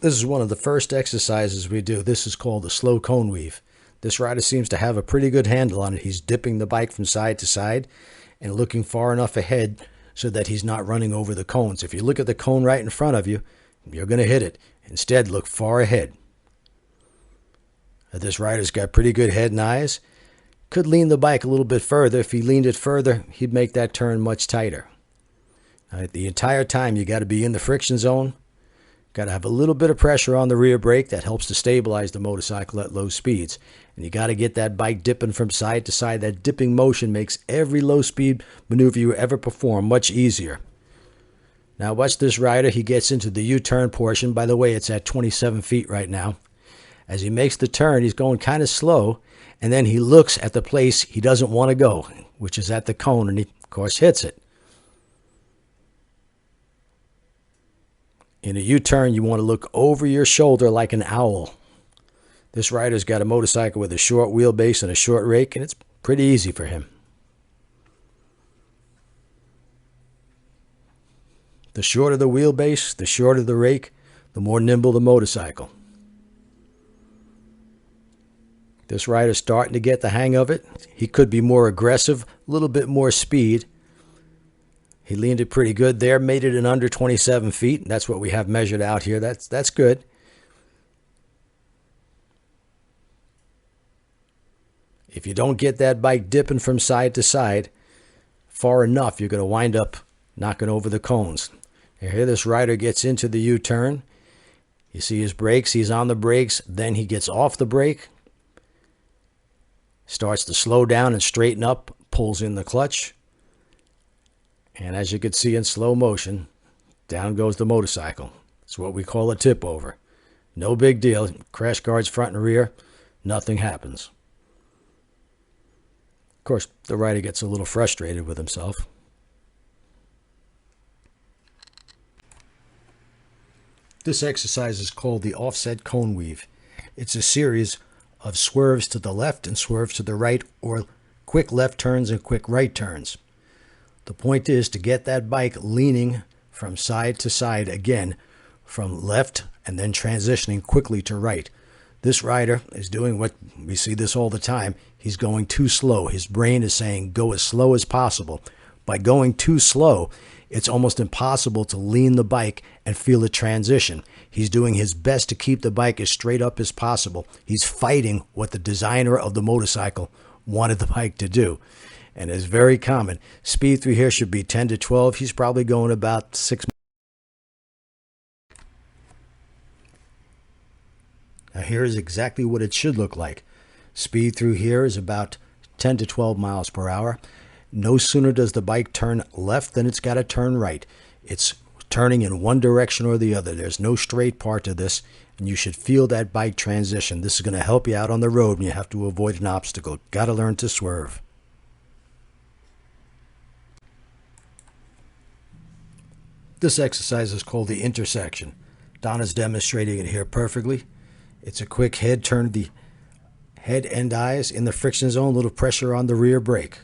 This is one of the first exercises we do. This is called the slow cone weave. This rider seems to have a pretty good handle on it. He's dipping the bike from side to side and looking far enough ahead so that he's not running over the cones. If you look at the cone right in front of you, you're going to hit it. Instead, look far ahead. This rider's got pretty good head and eyes. Could lean the bike a little bit further. If he leaned it further, he'd make that turn much tighter. The entire time, you got to be in the friction zone. Got to have a little bit of pressure on the rear brake. That helps to stabilize the motorcycle at low speeds. And you got to get that bike dipping from side to side. That dipping motion makes every low-speed maneuver you ever perform much easier. Now watch this rider. He gets into the U-turn portion. By the way, it's at 27 feet right now. As he makes the turn, he's going kind of slow. And then he looks at the place he doesn't want to go, which is at the cone, and he, of course, hits it. In a U-turn, you want to look over your shoulder like an owl. This rider's got a motorcycle with a short wheelbase and a short rake, and it's pretty easy for him. The shorter the wheelbase, the shorter the rake, the more nimble the motorcycle. This rider's starting to get the hang of it. He could be more aggressive, a little bit more speed. He leaned it pretty good there, made it in under 27 feet. That's what we have measured out here. That's good. If you don't get that bike dipping from side to side far enough, you're going to wind up knocking over the cones. Here this rider gets into the U-turn. You see his brakes. He's on the brakes. Then he gets off the brake. Starts to slow down and straighten up. Pulls in the clutch. And as you can see in slow motion, down goes the motorcycle. It's what we call a tip over. No big deal. Crash guards front and rear. Nothing happens. Of course, the rider gets a little frustrated with himself. This exercise is called the offset cone weave. It's a series of swerves to the left and swerves to the right, or quick left turns and quick right turns. The point is to get that bike leaning from side to side again, from left and then transitioning quickly to right. This rider is doing what we see this all the time. He's going too slow. His brain is saying go as slow as possible. By going too slow, it's almost impossible to lean the bike and feel the transition. He's doing his best to keep the bike as straight up as possible. He's fighting what the designer of the motorcycle wanted the bike to do. And it's very common. Speed through here should be 10 to 12. He's probably going about 6. Now here is exactly what it should look like. Speed through here is about 10 to 12 miles per hour. No sooner does the bike turn left than it's got to turn right. It's turning in one direction or the other. There's no straight part to this, and you should feel that bike transition. This is going to help you out on the road when you have to avoid an obstacle. Got to learn to swerve. This exercise is called the intersection. Donna's demonstrating it here perfectly. It's a quick head turn, the head and eyes in the friction zone, little pressure on the rear brake.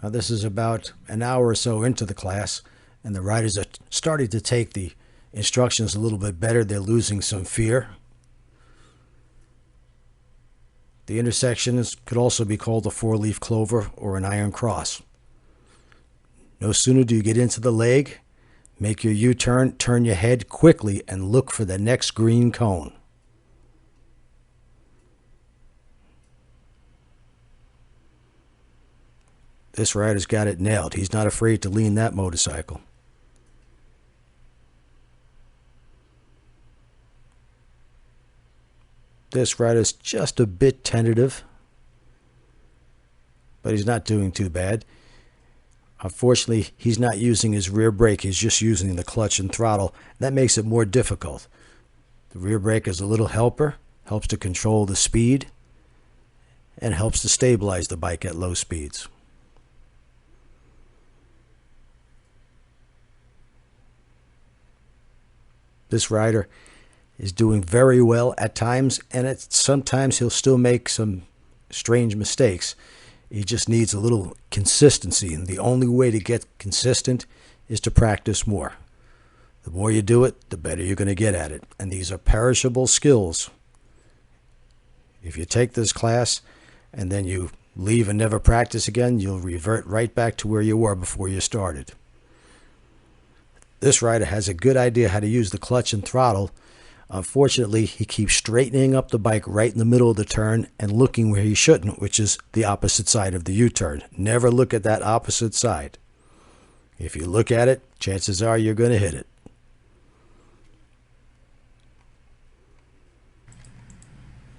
Now this is about an hour or so into the class, and the riders are starting to take the instructions a little bit better. They're losing some fear. The intersection could also be called a four-leaf clover or an iron cross. No sooner do you get into the leg, make your U-turn, turn your head quickly, and look for the next green cone. This rider's got it nailed. He's not afraid to lean that motorcycle. This rider's just a bit tentative, but he's not doing too bad. Unfortunately, he's not using his rear brake. He's just using the clutch and throttle. That makes it more difficult. The rear brake is a little helper, helps to control the speed, and helps to stabilize the bike at low speeds. This rider is doing very well at times, and sometimes he'll still make some strange mistakes. He just needs a little consistency, and the only way to get consistent is to practice more. The more you do it, the better you're going to get at it. And these are perishable skills. If you take this class and then you leave and never practice again, you'll revert right back to where you were before you started. This rider has a good idea how to use the clutch and throttle. Unfortunately, he keeps straightening up the bike right in the middle of the turn and looking where he shouldn't, which is the opposite side of the U-turn. Never look at that opposite side. If you look at it, chances are you're going to hit it.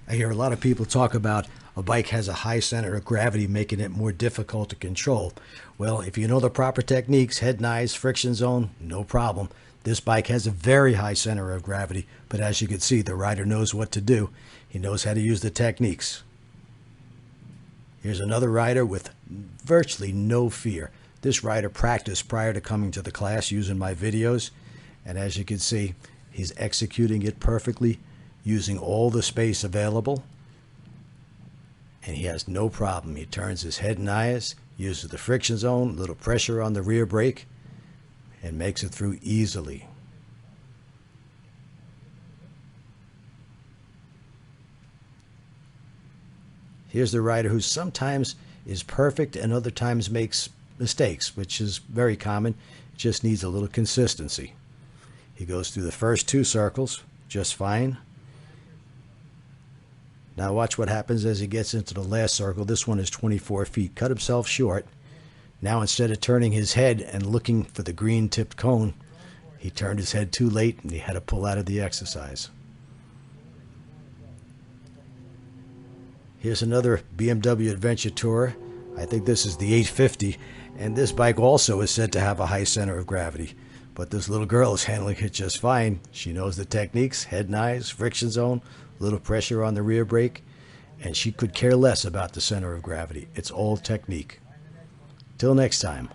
I hear a lot of people talk about a bike has a high center of gravity, making it more difficult to control. Well, if you know the proper techniques, head and eyes, friction zone, no problem. This bike has a very high center of gravity, but as you can see, the rider knows what to do. He knows how to use the techniques. Here's another rider with virtually no fear. This rider practiced prior to coming to the class using my videos, and as you can see, he's executing it perfectly, using all the space available, and he has no problem. He turns his head and eyes, uses the friction zone, a little pressure on the rear brake, and makes it through easily. Here's the rider who sometimes is perfect and other times makes mistakes, which is very common. It just needs a little consistency. He goes through the first 2 circles just fine. Now watch what happens as he gets into the last circle. This one is 24 feet. Cut himself short. Now instead of turning his head and looking for the green tipped cone, he turned his head too late and he had to pull out of the exercise. Here's another BMW Adventure Tourer. I think this is the 850, and this bike also is said to have a high center of gravity. But this little girl is handling it just fine. She knows the techniques, head and eyes, friction zone, a little pressure on the rear brake, and she could care less about the center of gravity. It's all technique. Till next time.